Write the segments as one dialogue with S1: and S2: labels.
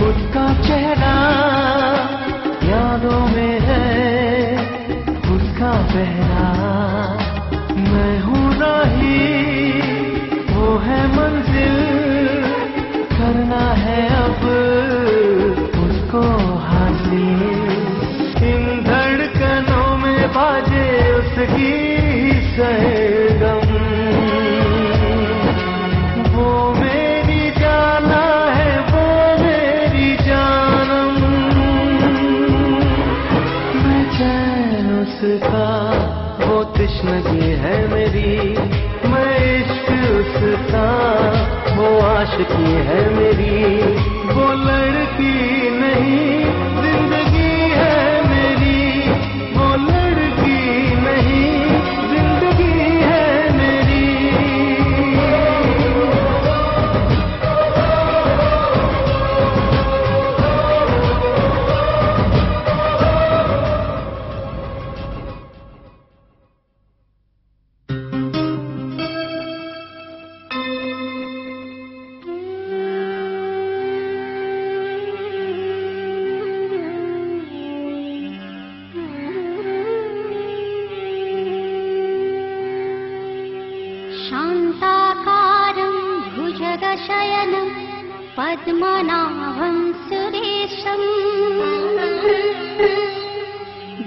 S1: उसका चेहरा यादों में है, उसका पहरा। मैं हूँ राही, वो है मंजिल, करना है अब उसको हासिल। इन धड़कनों में बाजे उसकी सरगम, वो मेरी जाना है, वो मेरी जानम। मैं चैन उसका, वो तश्नगी है मेरी। मैं इश्क उसका, वो आशिकी है मेरी। वो लड़की नहीं जिंदगी है मेरी, वो लड़की नहीं जिंदगी है मेरी।
S2: शान्ताकारं भुजगशयनं पद्मनाभं सुरेशम्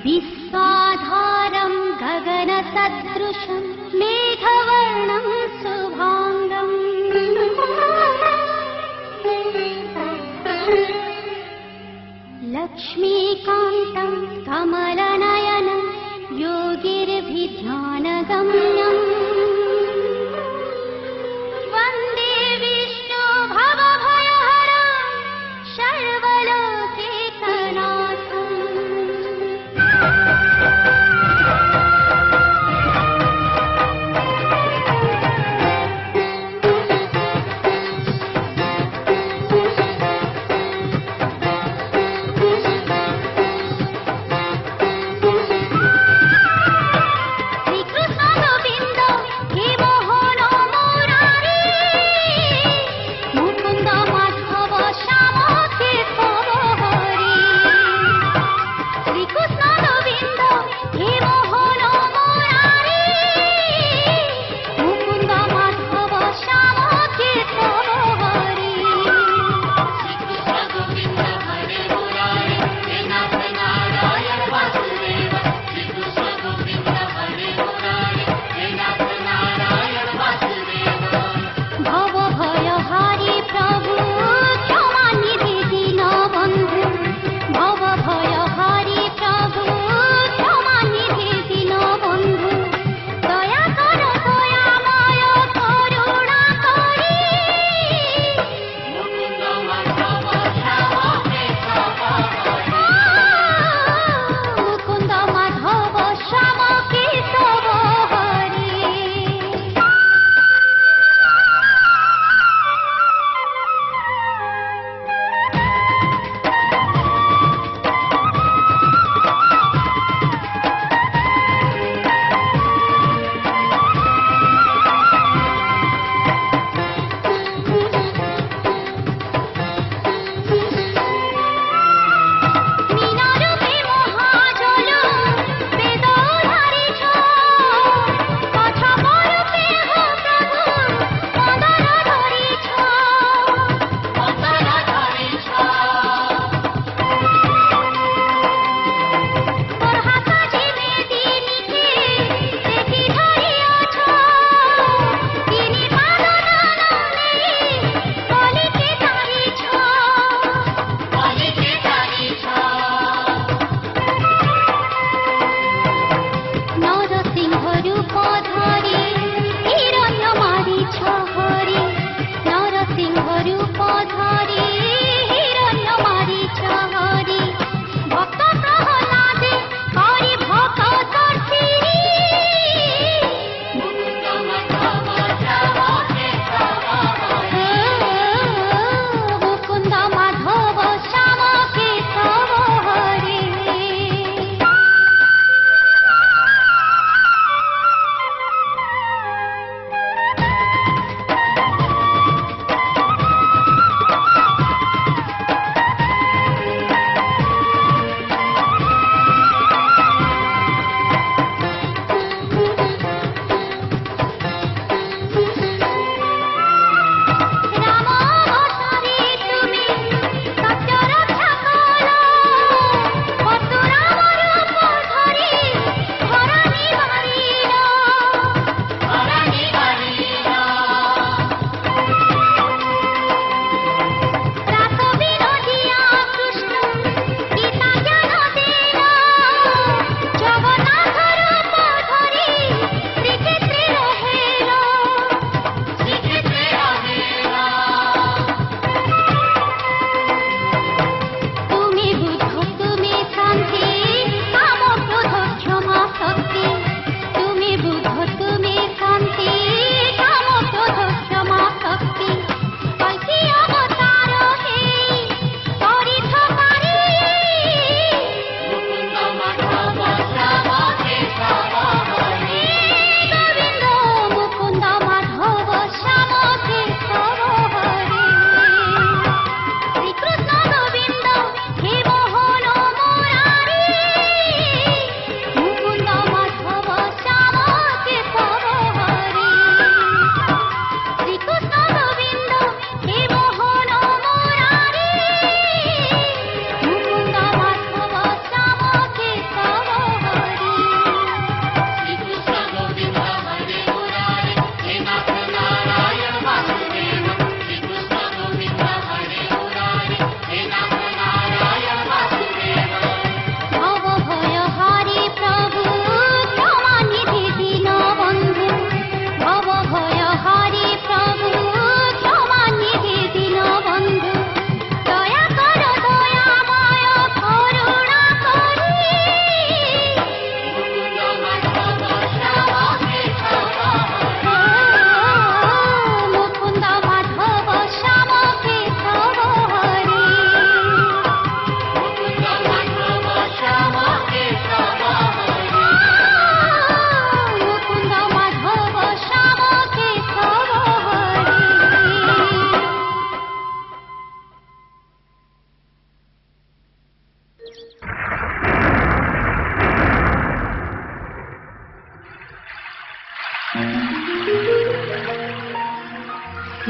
S2: विश्वाधारं गगनसदृशं मेघवर्णं शुभाङ्गम् लक्ष्मीकान्तं कमलनयनं योगिर्भिध्यानगम्यम् वन्दे विष्णु भवभयहरं सर्वलोकैकनाथम्। श्रीकृष्ण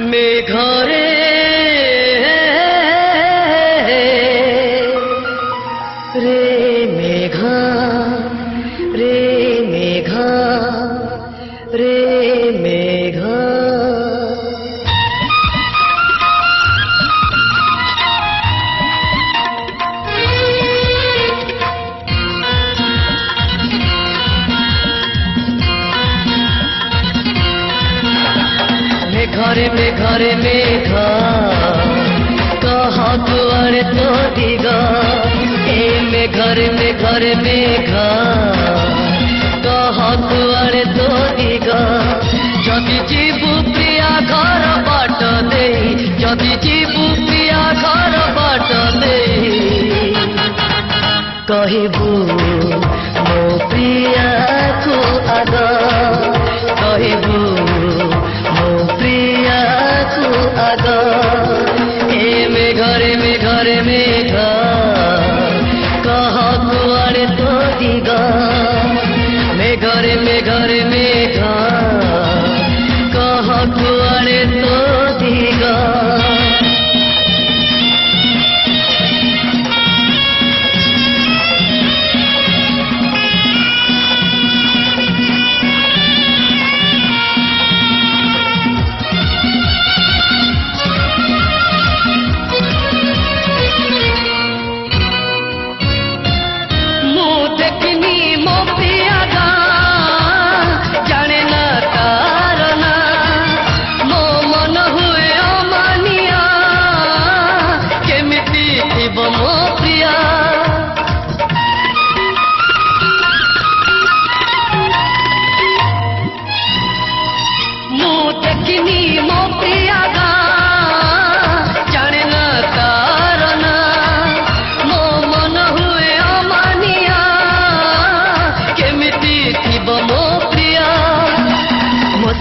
S1: मेघरे रे मेघा रे मेघा रे मेघा घरे में घरे मेघा कहा दुआरे तो दिगा ए में घरे मेघा कहा दुआरे तो दिगा जदि जीवु प्रिया घर बाट दे जदि जीवु प्रिया घर बाट दे कहबू मो प्रिया को आगा कहबू प्रिया को आगा ए मेघरे मेघा कहा कुआरे तो दिगा मेघरे मेघा कहा कुआरे तो दिगा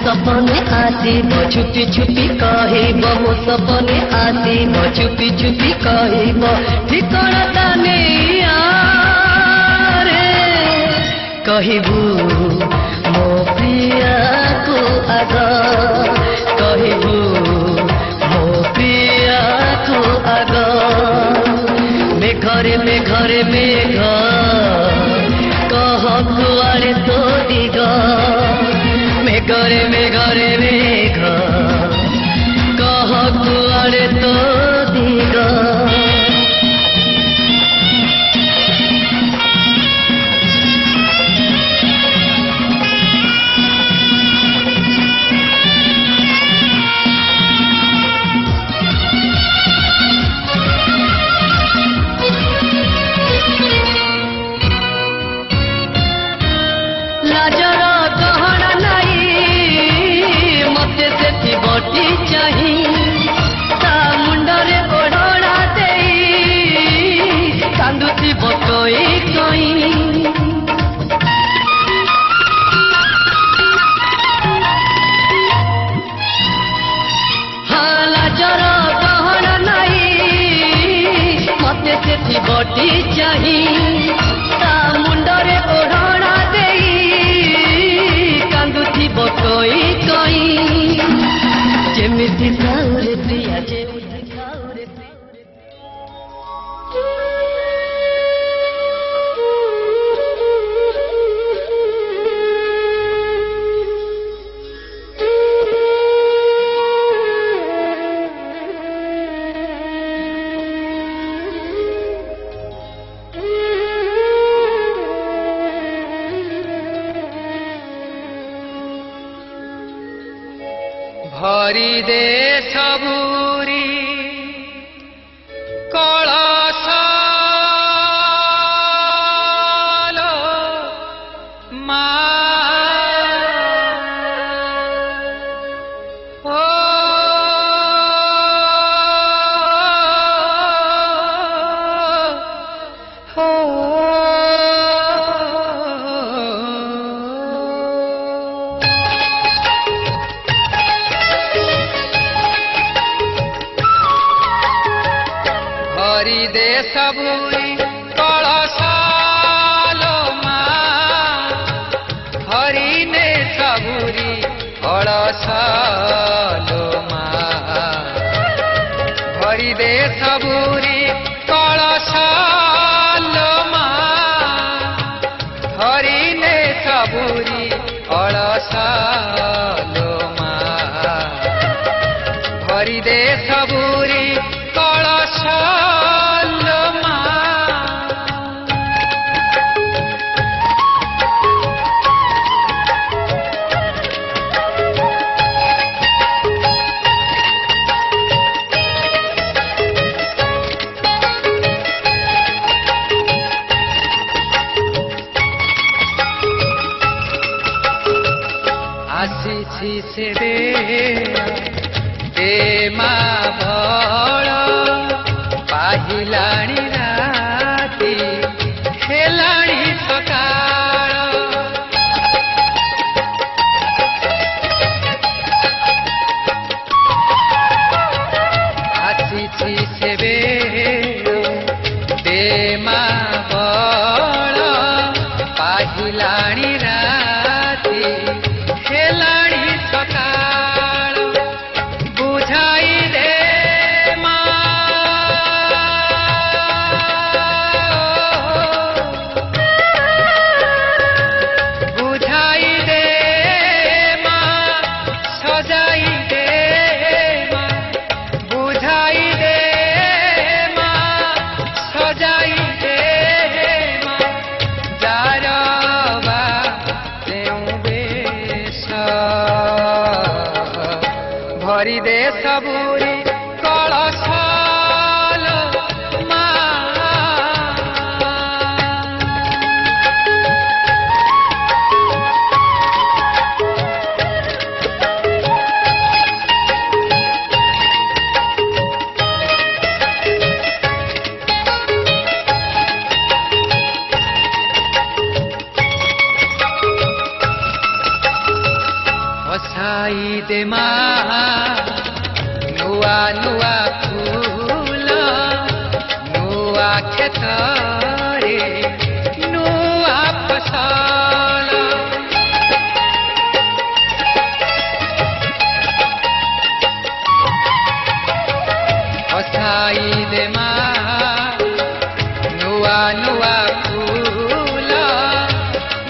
S1: सपने आसीब छुपी छुपी कहब मो सपने आसीब छुपी छुपी कहब ठिकाना नहीं रे कहबू मो प्रिया को आगा कहबू मो प्रिया को आगा मेघरे मेघा कह कुआरे तो दिगा मेघरे मेघा कह कुआरे तो दिगा बटी चाही ता मुंडरे ओढ़ना देई कांदुथी बकई कई जेमिति साउरे प्रिया जेमिति साउरे
S3: भरी दे सबूरी कलश भरी दे सबूरी कलश हरि ने सबूरी कलश भरी दे सबूरी कलश हरि ने सबूरी कलश भरी दे सबूरी कलश आसी से दे मा बड़ पाहिलाणी राती हेलाणी सकाळ आसी से दे मा बड़ पाहिलाणी राती हेलाणी सकाळ बुझाई दे बुझाई दे सजाई दे बुझाई दे सजाई दे जारवा भरी दे सबूरी कलश बसाई दे नुआ नुआ फूल नुआ खेतरे नुआ फसल बसाई दे नुआ नुआ फूल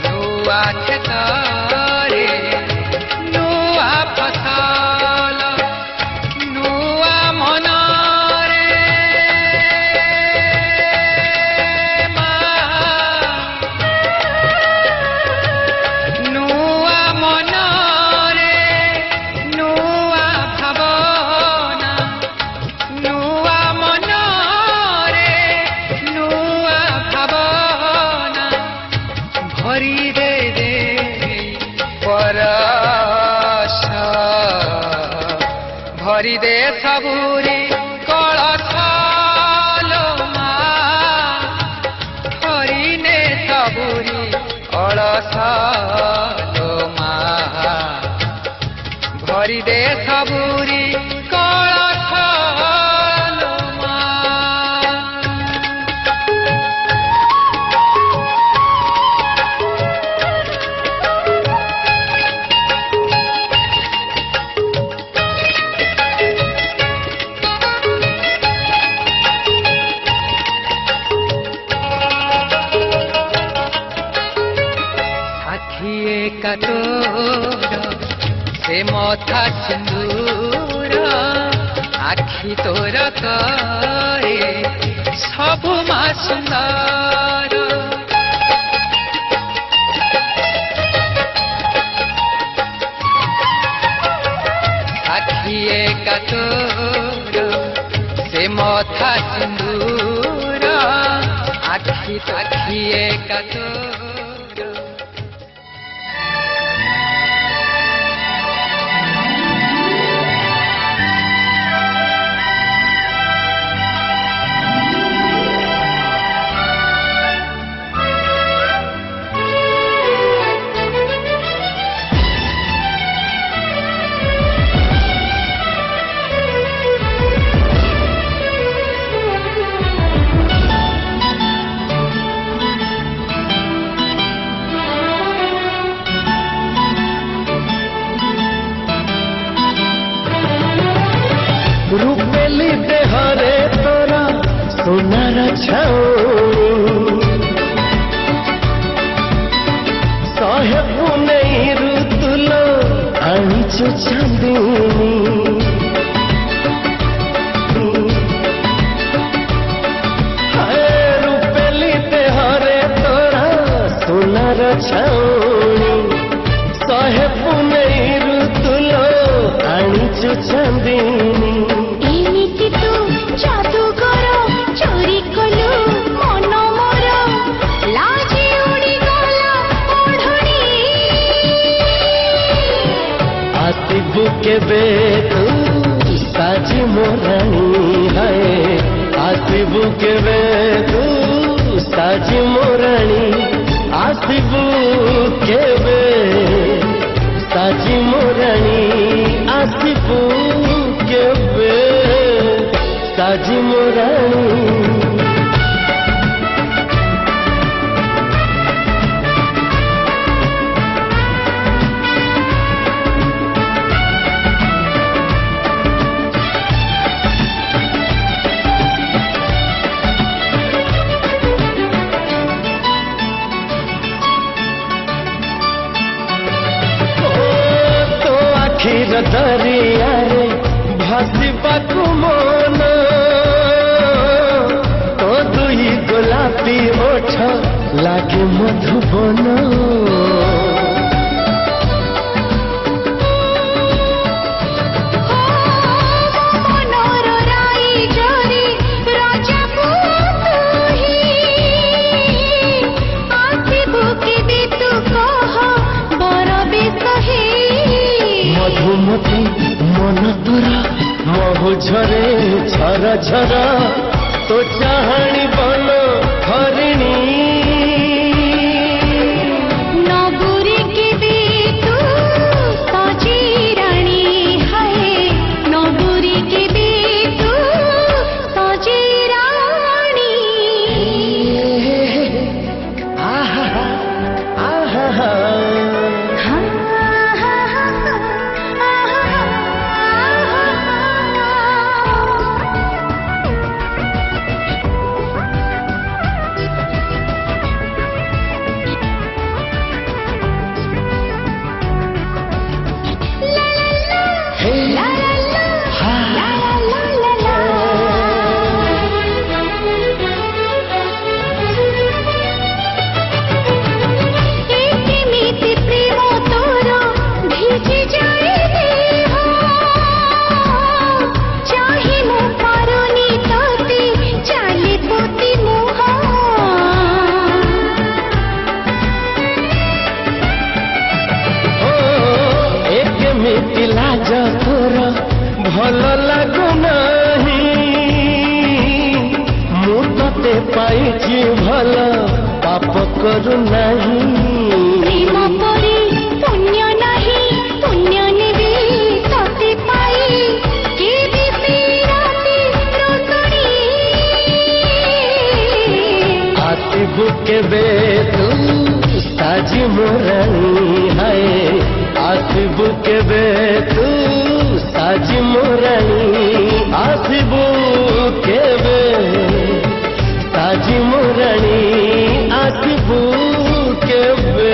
S3: नुआ खेतरे भरी दे परश भरी दे सबूरी कलश हरि ने सबूरी कलश भरी दे सबूरी कलश से मथा सिंदूर आखि तोर करे सबु मा सुंदर आखि मथा सिंदूर आखि आखिए का तोर
S4: रूपेली देहरे तोरा सोनार छाउनी सहे पुनई ऋतुलो आनिचु चांदनी रूपेली देहरे तोरा सोनार छाउनी सहे पुनई ऋतुलो आनिचु चांदनी
S2: एमिति तू जादूगर चोरी कलु मन मोर लाजी उड़ी गला ओढ़णी
S4: आसिबु केबे तू साजी मोरानी है आसिबु केबे तू साजी मोरानी आसिबु केबे साजी मोरानी आसिबु केबे साजी मोरानी क्षीर दरियारे भासिबाकु मन तो दुई गोलापी ओठ लागे मधुबन
S2: मनोर राई जरी राजापु तुही आसिबु केबे तू कह बर बेसही
S4: मधुमती मन तोरा महु झरे झर झर तो चाहणी बन हरिणी
S2: नबुरी केबे तू सजी रानी है नबुरी केबे तू सजी रानी
S4: आहा आहा लाज तोर भल लागु नहीं मु तते पाइछि भल पाप करू नहीं
S2: प्रेम परी पुण्य नहीं पुण्य नेबी तते पाई केबे पीराती रोसड़ी
S4: आसिबु केबे तू साजी मोरानी है आसिबु केबे तू साजी मोरानी आसिबु केबे साजी मोरानी आसिबु केबे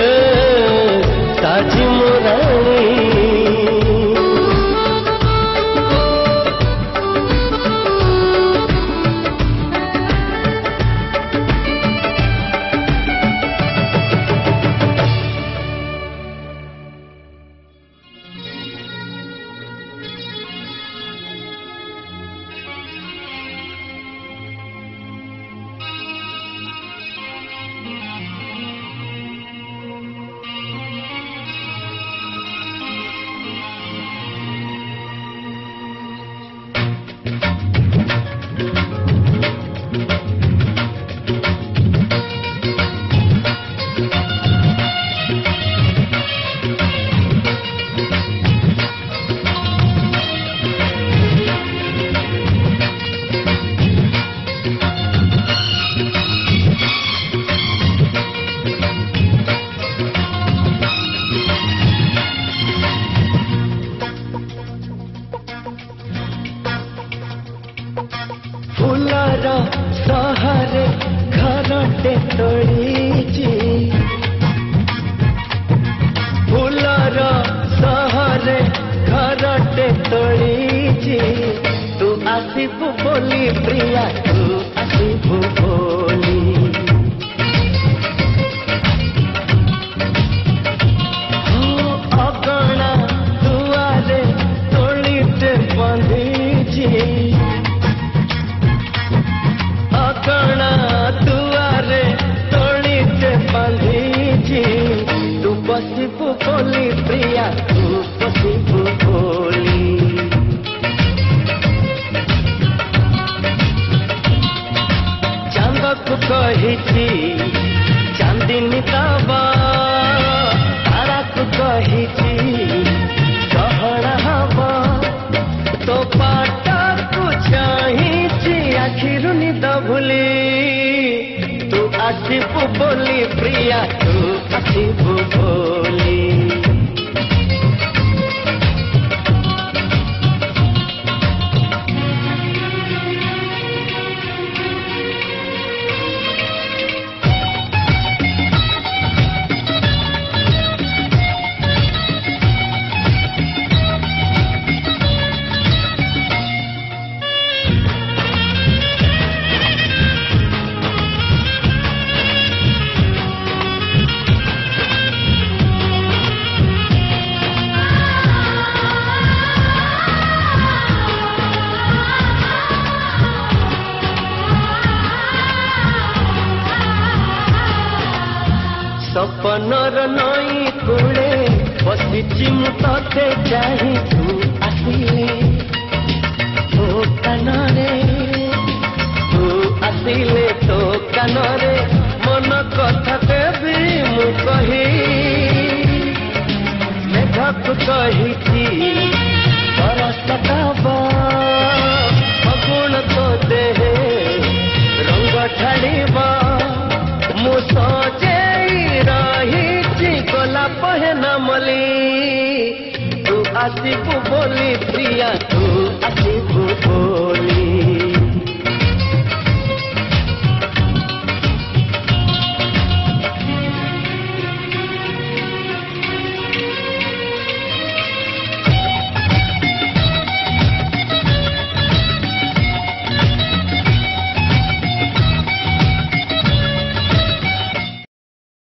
S4: साजी मोरानी ଘରଟେ ତୋଳିଛି ଫୁଲର ସହରେ ଘରଟେ ତୋଳିଛି ତୁ ଆସିବୁ ବୋଲି ପ୍ରିୟା ତୁ ଆସିବୁ ବୋଲି ଅଗଣା ଦୁଆରେ ତୋଳିଟେ ବାନ୍ଧିଛି ଅଗଣା ଦୁଆରେ ତୋଳିଟେ ବାନ୍ଧିଛି ତୁ ବସିବୁ ବୋଲି ପ୍ରିୟା ତୁ ବସିବୁ ବୋଲି ଚାନ୍ଦକୁ କହିଛି ଚାନ୍ଦିନୀ ଦବା ତାରାକୁ କହିଛି ଗହଣା ହବ ତୋ ପାଟକୁ ଚାହିଁଛି ଆଖିରୁ ନିଦ ଭୁଲି ତୁ ଆସିବୁ ବୋଲି ପ୍ରିୟା ତୁ ଆସିବୁ ବୋଲି ସପନର ନଈ କୂଳେ ବସିଛି ମୁଁ ତତେ ଚାହିଁ ତୁ ଆସିଲେ ତୋ କାନରେ ତୁ ଆସିଲେ ତୋ କାନରେ ମନ କଥା ଦେବି ମୁଁ କହି ମେଘକୁ କହିଛି ବରଷ ଦବ ଫଗୁଣ ତୋ ଦେହେ ରଙ୍ଗ ଢାଳିବ ମୁଁ ସଜେଇ ରହିଛି ଗୋଲାପ ହେନା ମଲି ତୁ ଆସିବୁ ବୋଲି ପ୍ରିୟା ତୁ ଆସି